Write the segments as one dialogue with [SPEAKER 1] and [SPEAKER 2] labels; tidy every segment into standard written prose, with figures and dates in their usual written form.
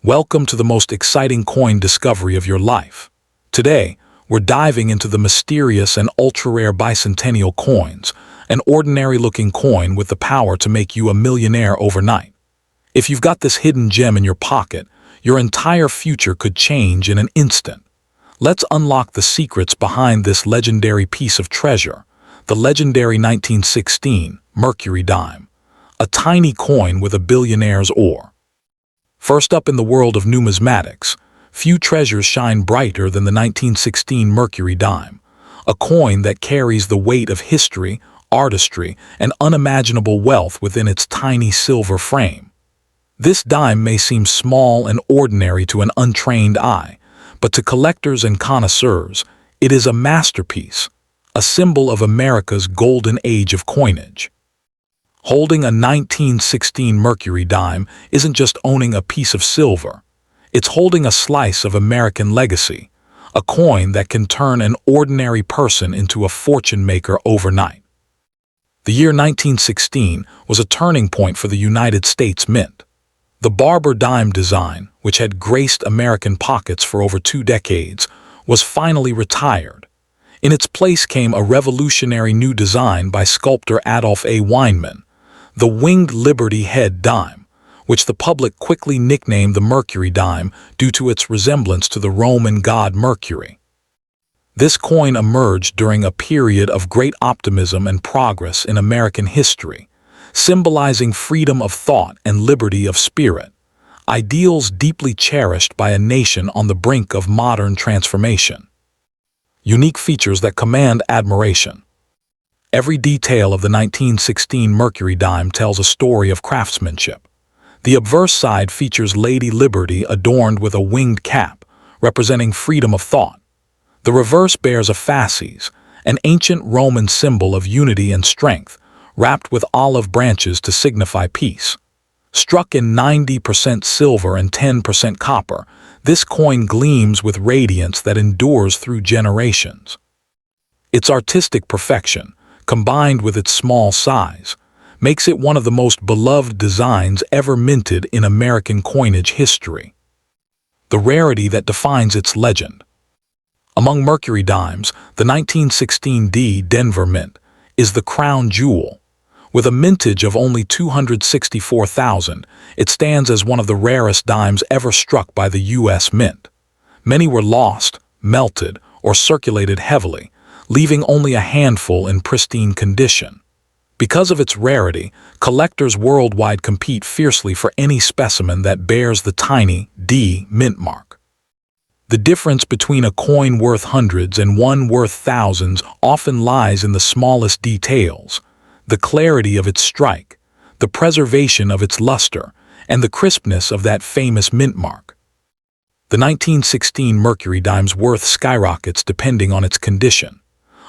[SPEAKER 1] Welcome to the most exciting coin discovery of your life. Today, we're diving into the mysterious and ultra-rare bicentennial coins, an ordinary-looking coin with the power to make you a millionaire overnight. If you've got this hidden gem in your pocket, your entire future could change in an instant. Let's unlock the secrets behind this legendary piece of treasure, the legendary 1916 Mercury dime, a tiny coin with a billionaire's ore. First up in the world of numismatics, few treasures shine brighter than the 1916 Mercury dime, a coin that carries the weight of history, artistry, and unimaginable wealth within its tiny silver frame. This dime may seem small and ordinary to an untrained eye, but to collectors and connoisseurs, it is a masterpiece, a symbol of America's golden age of coinage. Holding a 1916 Mercury dime isn't just owning a piece of silver. It's holding a slice of American legacy, a coin that can turn an ordinary person into a fortune maker overnight. The year 1916 was a turning point for the United States Mint. The barber dime design, which had graced American pockets for over 2 decades, was finally retired. In its place came a revolutionary new design by sculptor Adolph A. Weinman, the winged Liberty head dime, which the public quickly nicknamed the Mercury dime due to its resemblance to the Roman god Mercury. This coin emerged during a period of great optimism and progress in American history, symbolizing freedom of thought and liberty of spirit, ideals deeply cherished by a nation on the brink of modern transformation. Unique features that command admiration. Every detail of the 1916 Mercury dime tells a story of craftsmanship. The obverse side features Lady Liberty adorned with a winged cap, representing freedom of thought. The reverse bears a fasces, an ancient Roman symbol of unity and strength, wrapped with olive branches to signify peace. Struck in 90% silver and 10% copper, this coin gleams with radiance that endures through generations. Its artistic perfection, combined with its small size, makes it one of the most beloved designs ever minted in American coinage history. The rarity that defines its legend. Among Mercury dimes, the 1916 Denver Mint is the crown jewel. With a mintage of only 264,000, it stands as one of the rarest dimes ever struck by the U.S. Mint. Many were lost, melted, or circulated heavily, leaving only a handful in pristine condition. Because of its rarity, collectors worldwide compete fiercely for any specimen that bears the tiny D mint mark. The difference between a coin worth hundreds and one worth thousands often lies in the smallest details: the clarity of its strike, the preservation of its luster, and the crispness of that famous mint mark. The 1916 Mercury dime's worth skyrockets depending on its condition.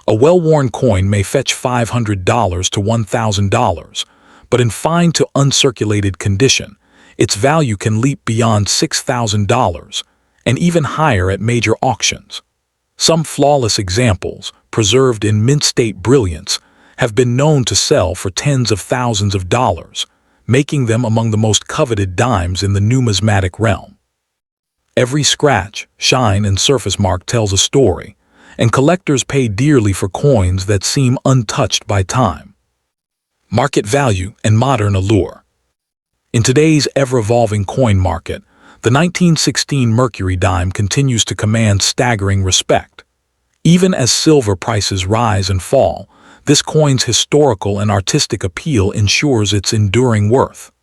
[SPEAKER 1] A well-worn coin may fetch $500 to $1,000, but in fine to uncirculated condition, its value can leap beyond $6,000 and even higher at major auctions. Some flawless examples, preserved in mint-state brilliance, have been known to sell for tens of thousands of dollars, making them among the most coveted dimes in the numismatic realm. Every scratch, shine, and surface mark tells a story, and collectors pay dearly for coins that seem untouched by time. Market value and modern allure. In today's ever-evolving coin market, the 1916 Mercury dime continues to command staggering respect. Even as silver prices rise and fall, this coin's historical and artistic appeal ensures its enduring worth.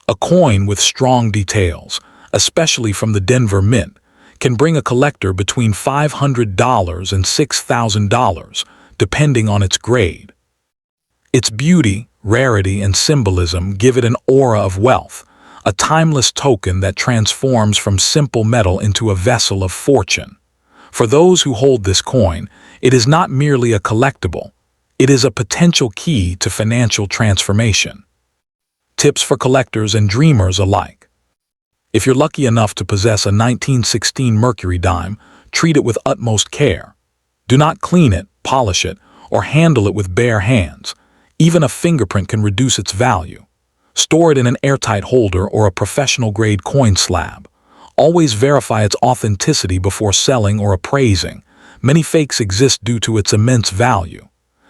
[SPEAKER 1] A coin with strong details, especially from the Denver Mint, can bring a collector between $500 and $6,000, depending on its grade. Its beauty, rarity, and symbolism give it an aura of wealth, a timeless token that transforms from simple metal into a vessel of fortune. For those who hold this coin, it is not merely a collectible, it is a potential key to financial transformation. Tips for collectors and dreamers alike. If you're lucky enough to possess a 1916 Mercury dime, treat it with utmost care. Do not clean it, polish it, or handle it with bare hands. Even a fingerprint can reduce its value. Store it in an airtight holder or a professional-grade coin slab. Always verify its authenticity before selling or appraising. Many fakes exist due to its immense value.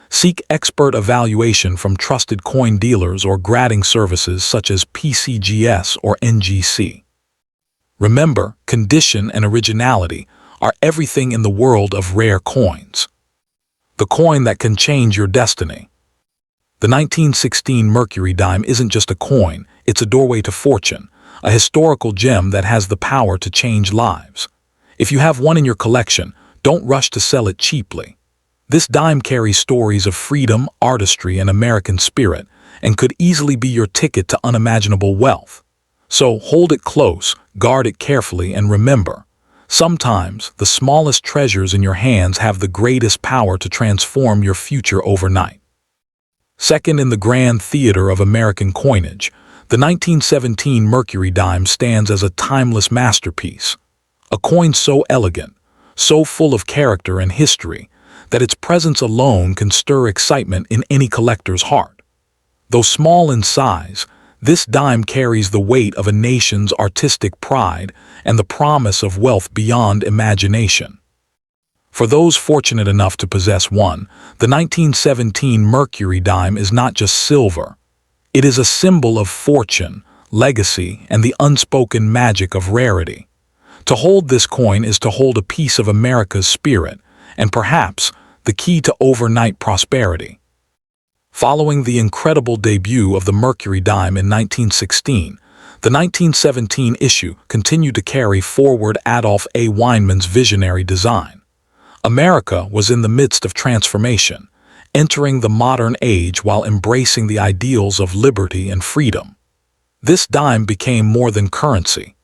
[SPEAKER 1] Seek expert evaluation from trusted coin dealers or grading services such as PCGS or NGC. Remember, condition and originality are everything in the world of rare coins. The coin that can change your destiny. The 1916 Mercury dime isn't just a coin, it's a doorway to fortune, a historical gem that has the power to change lives. If you have one in your collection, don't rush to sell it cheaply. This dime carries stories of freedom, artistry, and American spirit, and could easily be your ticket to unimaginable wealth. So hold it close, guard it carefully, and remember, sometimes the smallest treasures in your hands have the greatest power to transform your future overnight. Second in the grand theater of American coinage, the 1917 Mercury dime stands as a timeless masterpiece. A coin so elegant, so full of character and history, that its presence alone can stir excitement in any collector's heart. Though small in size, this dime carries the weight of a nation's artistic pride and the promise of wealth beyond imagination. For those fortunate enough to possess one, the 1917 Mercury dime is not just silver. It is a symbol of fortune, legacy, and the unspoken magic of rarity. To hold this coin is to hold a piece of America's spirit, and perhaps the key to overnight prosperity. Following the incredible debut of the Mercury dime in 1916, the 1917 issue continued to carry forward Adolph A. Weinman's visionary design. America was in the midst of transformation, entering the modern age while embracing the ideals of liberty and freedom. This dime became more than currency.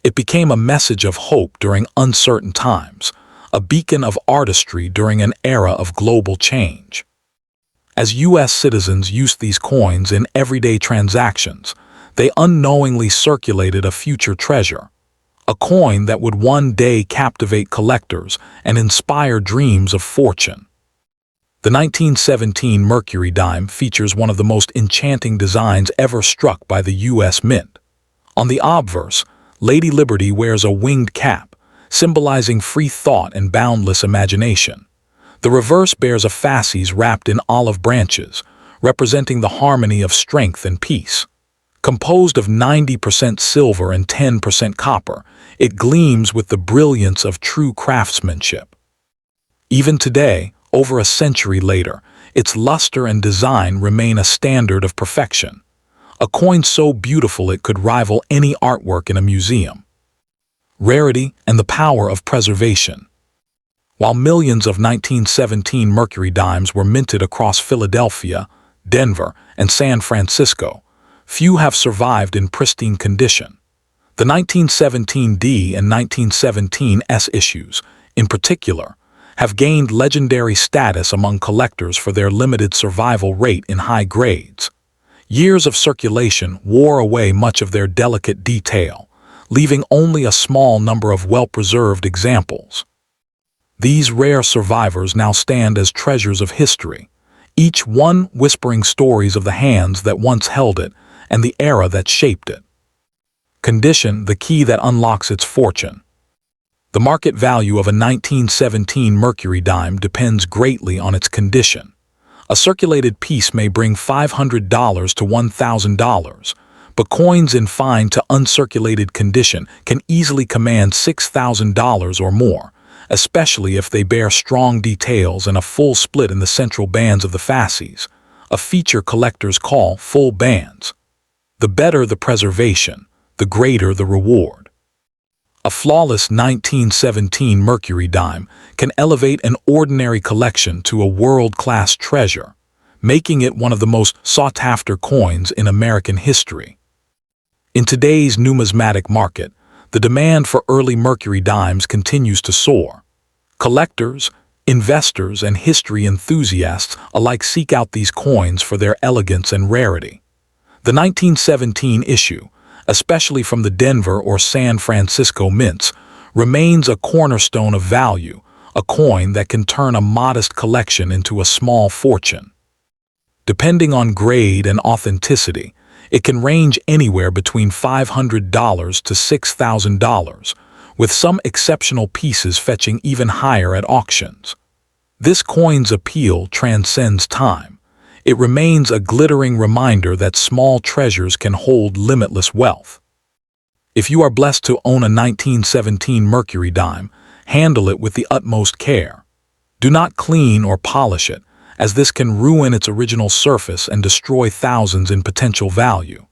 [SPEAKER 1] It became a message of hope during uncertain times, a beacon of artistry during an era of global change. As U.S. citizens used these coins in everyday transactions, they unknowingly circulated a future treasure, a coin that would one day captivate collectors and inspire dreams of fortune. The 1917 Mercury dime features one of the most enchanting designs ever struck by the U.S. Mint. On the obverse, Lady Liberty wears a winged cap, symbolizing free thought and boundless imagination. The reverse bears a fasces wrapped in olive branches, representing the harmony of strength and peace. Composed of 90% silver and 10% copper, it gleams with the brilliance of true craftsmanship. Even today, over a century later, its luster and design remain a standard of perfection. A coin so beautiful it could rival any artwork in a museum. Rarity and the power of preservation. While millions of 1917 Mercury dimes were minted across Philadelphia, Denver, and San Francisco, few have survived in pristine condition. The 1917D and 1917S issues, in particular, have gained legendary status among collectors for their limited survival rate in high grades. Years of circulation wore away much of their delicate detail, leaving only a small number of well-preserved examples. These rare survivors now stand as treasures of history, each one whispering stories of the hands that once held it and the era that shaped it. Condition, the key that unlocks its fortune. The market value of a 1917 Mercury dime depends greatly on its condition. A circulated piece may bring $500 to $1,000, but coins in fine to uncirculated condition can easily command $6,000 or more, especially if they bear strong details and a full split in the central bands of the fasces, a feature collectors call full bands. The better the preservation, the greater the reward. A flawless 1917 Mercury dime can elevate an ordinary collection to a world-class treasure, making it one of the most sought-after coins in American history. In today's numismatic market, the demand for early Mercury dimes continues to soar. Collectors, investors, and history enthusiasts alike seek out these coins for their elegance and rarity. The 1917 issue, especially from the Denver or San Francisco mints, remains a cornerstone of value, a coin that can turn a modest collection into a small fortune. Depending on grade and authenticity, It can range anywhere between $500 to $6,000, with some exceptional pieces fetching even higher at auctions. This coin's appeal transcends time. It remains a glittering reminder that small treasures can hold limitless wealth. If you are blessed to own a 1917 Mercury dime, handle it with the utmost care. Do not clean or polish it, as this can ruin its original surface and destroy thousands in potential value.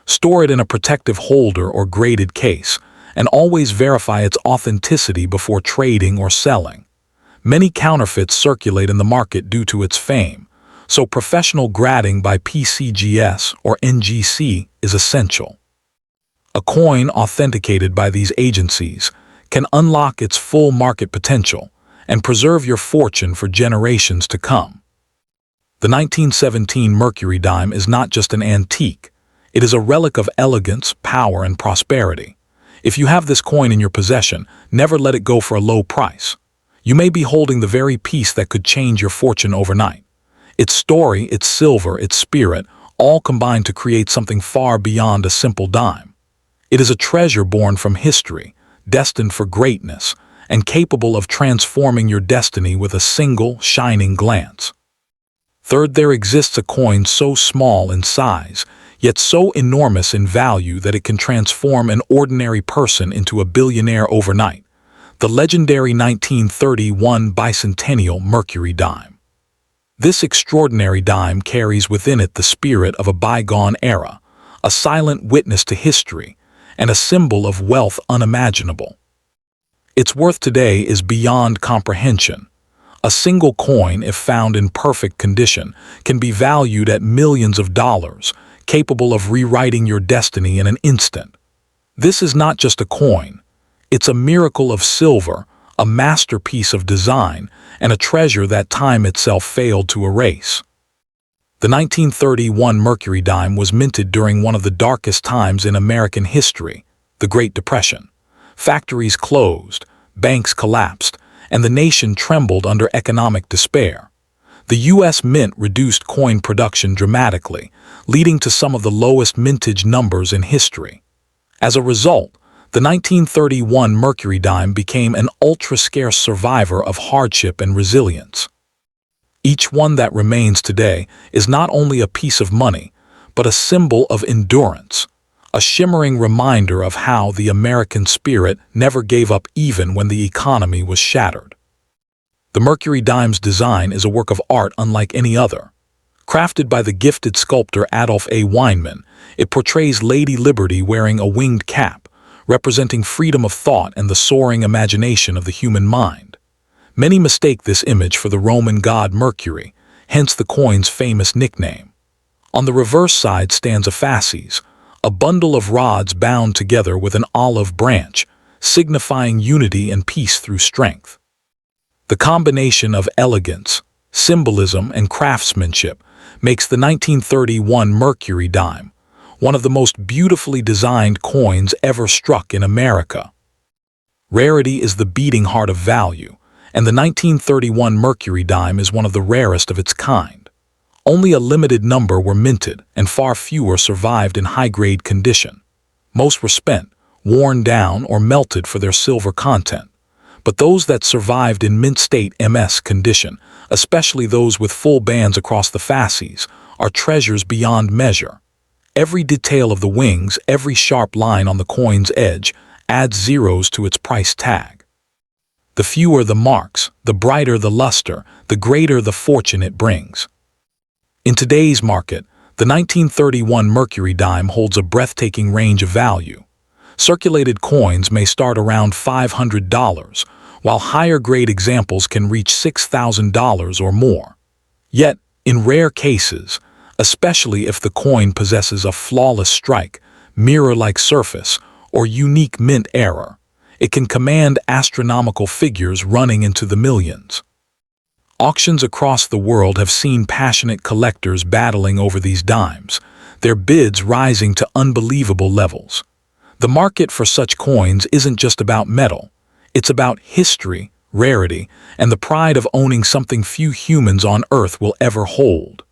[SPEAKER 1] Store it in a protective holder or graded case, and always verify its authenticity before trading or selling. Many counterfeits circulate in the market due to its fame, so professional grading by PCGS or NGC is essential. A coin authenticated by these agencies can unlock its full market potential and preserve your fortune for generations to come. The 1917 Mercury dime is not just an antique, it is a relic of elegance, power, and prosperity. If you have this coin in your possession, never let it go for a low price. You may be holding the very piece that could change your fortune overnight. Its story, its silver, its spirit, all combine to create something far beyond a simple dime. It is a treasure born from history, destined for greatness, and capable of transforming your destiny with a single, shining glance. Third, there exists a coin so small in size, yet so enormous in value that it can transform an ordinary person into a billionaire overnight. The legendary 1931 bicentennial Mercury dime. This extraordinary dime carries within it the spirit of a bygone era, a silent witness to history, and a symbol of wealth unimaginable. Its worth today is beyond comprehension. A single coin, if found in perfect condition, can be valued at millions of dollars, capable of rewriting your destiny in an instant. This is not just a coin. It's a miracle of silver, a masterpiece of design, and a treasure that time itself failed to erase. The 1931 Mercury dime was minted during one of the darkest times in American history, the Great Depression. Factories closed, banks collapsed, and the nation trembled under economic despair. The U.S. Mint reduced coin production dramatically, leading to some of the lowest mintage numbers in history. As a result, the 1931 Mercury dime became an ultra-scarce survivor of hardship and resilience. Each one that remains today is not only a piece of money, but a symbol of endurance, a shimmering reminder of how the American spirit never gave up even when the economy was shattered. The Mercury dime's design is a work of art unlike any other. Crafted by the gifted sculptor Adolf A. Weinman, it portrays Lady Liberty wearing a winged cap, representing freedom of thought and the soaring imagination of the human mind. Many mistake this image for the Roman god Mercury, hence the coin's famous nickname. On the reverse side stands a fasces, a bundle of rods bound together with an olive branch, signifying unity and peace through strength. The combination of elegance, symbolism, and craftsmanship makes the 1931 Mercury dime one of the most beautifully designed coins ever struck in America. Rarity is the beating heart of value, and the 1931 Mercury dime is one of the rarest of its kind. Only a limited number were minted, and far fewer survived in high-grade condition. Most were spent, worn down, or melted for their silver content. But those that survived in mint-state MS condition, especially those with full bands across the fasces, are treasures beyond measure. Every detail of the wings, every sharp line on the coin's edge, adds zeros to its price tag. The fewer the marks, the brighter the luster, the greater the fortune it brings. In today's market, the 1931 Mercury dime holds a breathtaking range of value. Circulated coins may start around $500, while higher-grade examples can reach $6,000 or more. Yet, in rare cases, especially if the coin possesses a flawless strike, mirror-like surface, or unique mint error, it can command astronomical figures running into the millions. Auctions across the world have seen passionate collectors battling over these dimes, their bids rising to unbelievable levels. The market for such coins isn't just about metal, it's about history, rarity, and the pride of owning something few humans on Earth will ever hold.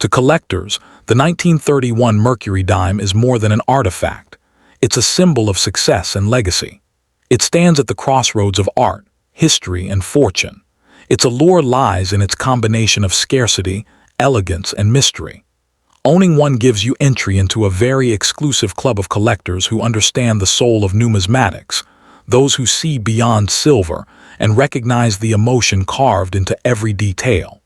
[SPEAKER 1] To collectors, the 1931 Mercury dime is more than an artifact. It's a symbol of success and legacy. It stands at the crossroads of art, history, and fortune. Its allure lies in its combination of scarcity, elegance, and mystery. Owning one gives you entry into a very exclusive club of collectors who understand the soul of numismatics, those who see beyond silver and recognize the emotion carved into every detail.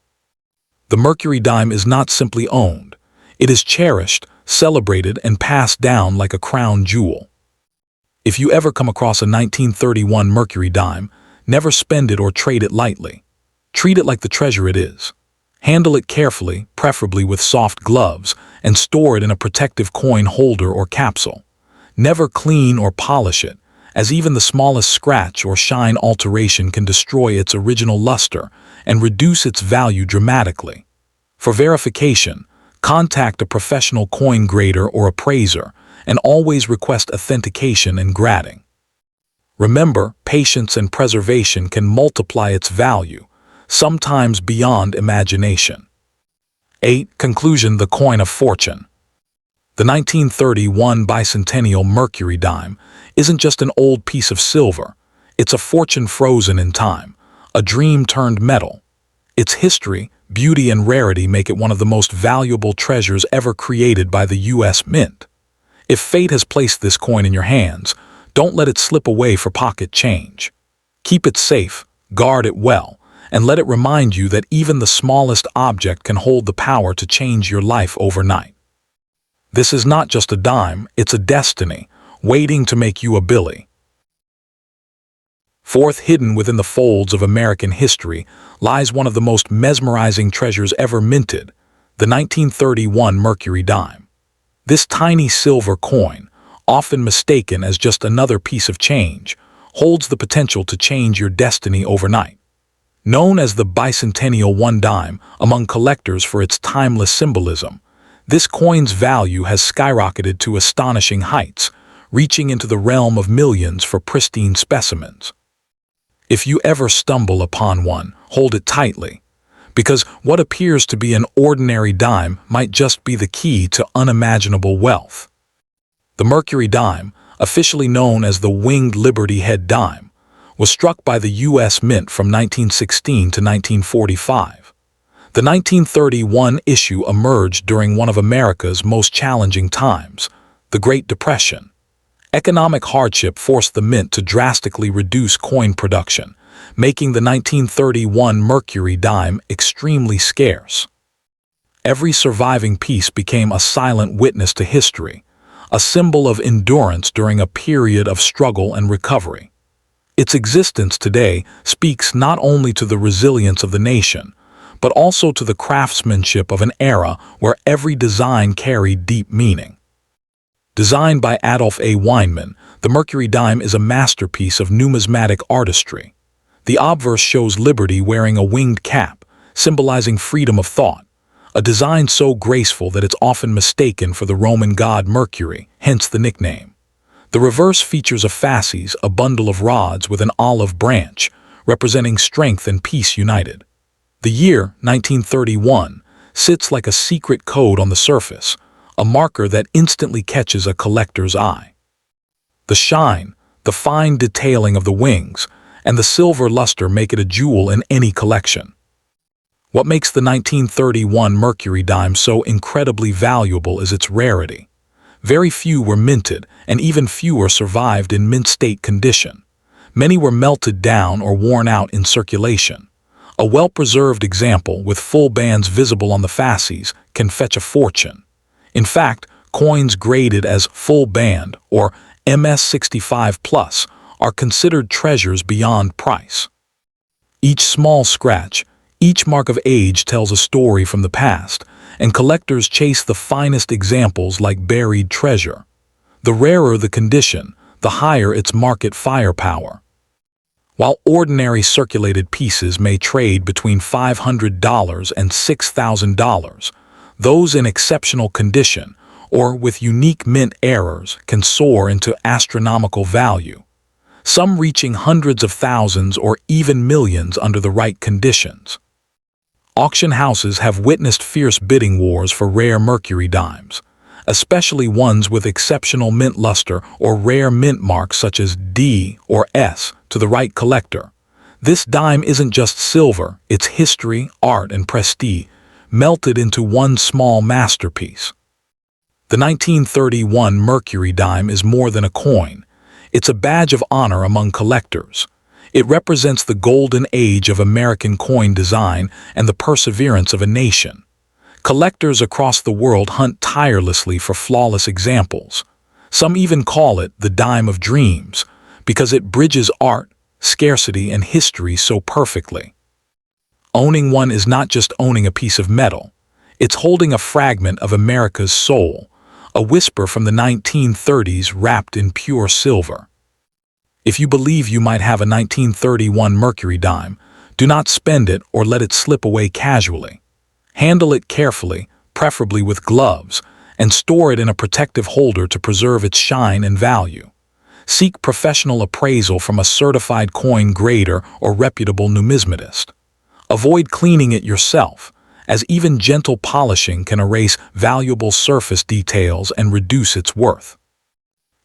[SPEAKER 1] The Mercury dime is not simply owned. It is cherished, celebrated, and passed down like a crown jewel. If you ever come across a 1931 Mercury dime, never spend it or trade it lightly. Treat it like the treasure it is. Handle it carefully, preferably with soft gloves, and store it in a protective coin holder or capsule. Never clean or polish it, as even the smallest scratch or shine alteration can destroy its original luster and reduce its value dramatically. For verification, contact a professional coin grader or appraiser, and always request authentication and grading. Remember, patience and preservation can multiply its value, sometimes beyond imagination. 8. Conclusion: the coin of fortune. The 1931 bicentennial Mercury dime isn't just an old piece of silver. It's a fortune frozen in time, a dream turned metal. Its history, beauty, and rarity make it one of the most valuable treasures ever created by the U.S. Mint. If fate has placed this coin in your hands, don't let it slip away for pocket change. Keep it safe, guard it well, and let it remind you that even the smallest object can hold the power to change your life overnight. This is not just a dime, it's a destiny, waiting to make you a Billy. Fourth, hidden within the folds of American history lies one of the most mesmerizing treasures ever minted, the 1931 Mercury dime. This tiny silver coin, often mistaken as just another piece of change, holds the potential to change your destiny overnight. Known as the bicentennial one dime among collectors for its timeless symbolism, this coin's value has skyrocketed to astonishing heights, reaching into the realm of millions for pristine specimens. If you ever stumble upon one, hold it tightly, because what appears to be an ordinary dime might just be the key to unimaginable wealth. The Mercury dime, officially known as the Winged Liberty Head dime, was struck by the U.S. Mint from 1916 to 1945. The 1931 issue emerged during one of America's most challenging times, the Great Depression. Economic hardship forced the mint to drastically reduce coin production, making the 1931 Mercury dime extremely scarce. Every surviving piece became a silent witness to history, a symbol of endurance during a period of struggle and recovery. Its existence today speaks not only to the resilience of the nation, but also to the craftsmanship of an era where every design carried deep meaning. Designed by Adolf A. Weinman, the Mercury dime is a masterpiece of numismatic artistry. The obverse shows Liberty wearing a winged cap, symbolizing freedom of thought, a design so graceful that it's often mistaken for the Roman god Mercury, hence the nickname. The reverse features a fasces, a bundle of rods with an olive branch, representing strength and peace united. The year, 1931, sits like a secret code on the surface, a marker that instantly catches a collector's eye. The shine, the fine detailing of the wings, and the silver luster make it a jewel in any collection. What makes the 1931 Mercury dime so incredibly valuable is its rarity. Very few were minted, and even fewer survived in mint state condition. Many were melted down or worn out in circulation. A well-preserved example, with full bands visible on the fasces, can fetch a fortune. In fact, coins graded as full band, or MS65+, are considered treasures beyond price. Each small scratch, each mark of age tells a story from the past, and collectors chase the finest examples like buried treasure. The rarer the condition, the higher its market firepower. While ordinary circulated pieces may trade between $500 and $6,000, those in exceptional condition or with unique mint errors can soar into astronomical value, some reaching hundreds of thousands or even millions under the right conditions. Auction houses have witnessed fierce bidding wars for rare Mercury dimes, especially ones with exceptional mint luster or rare mint marks such as D or S to the right collector. This dime isn't just silver, it's history, art, and prestige, melted into one small masterpiece. The 1931 Mercury dime is more than a coin. It's a badge of honor among collectors. It represents the golden age of American coin design and the perseverance of a nation. Collectors across the world hunt tirelessly for flawless examples. Some even call it the dime of dreams, because it bridges art, scarcity, and history so perfectly. Owning one is not just owning a piece of metal. It's holding a fragment of America's soul, a whisper from the 1930s wrapped in pure silver. If you believe you might have a 1931 Mercury dime, do not spend it or let it slip away casually. Handle it carefully, preferably with gloves, and store it in a protective holder to preserve its shine and value. Seek professional appraisal from a certified coin grader or reputable numismatist. Avoid cleaning it yourself, as even gentle polishing can erase valuable surface details and reduce its worth.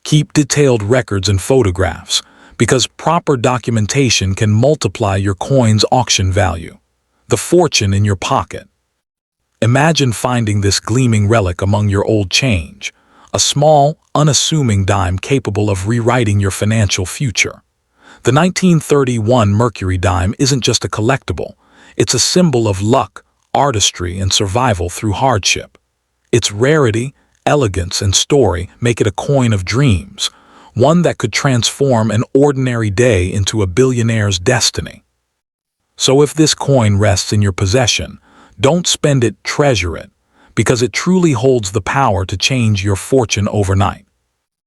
[SPEAKER 1] Keep detailed records and photographs, because proper documentation can multiply your coin's auction value, the fortune in your pocket. Imagine finding this gleaming relic among your old change, a small, unassuming dime capable of rewriting your financial future. The 1931 Mercury dime isn't just a collectible, it's a symbol of luck, artistry, and survival through hardship. Its rarity, elegance, and story make it a coin of dreams, one that could transform an ordinary day into a billionaire's destiny. So if this coin rests in your possession, don't spend it, treasure it, because it truly holds the power to change your fortune overnight.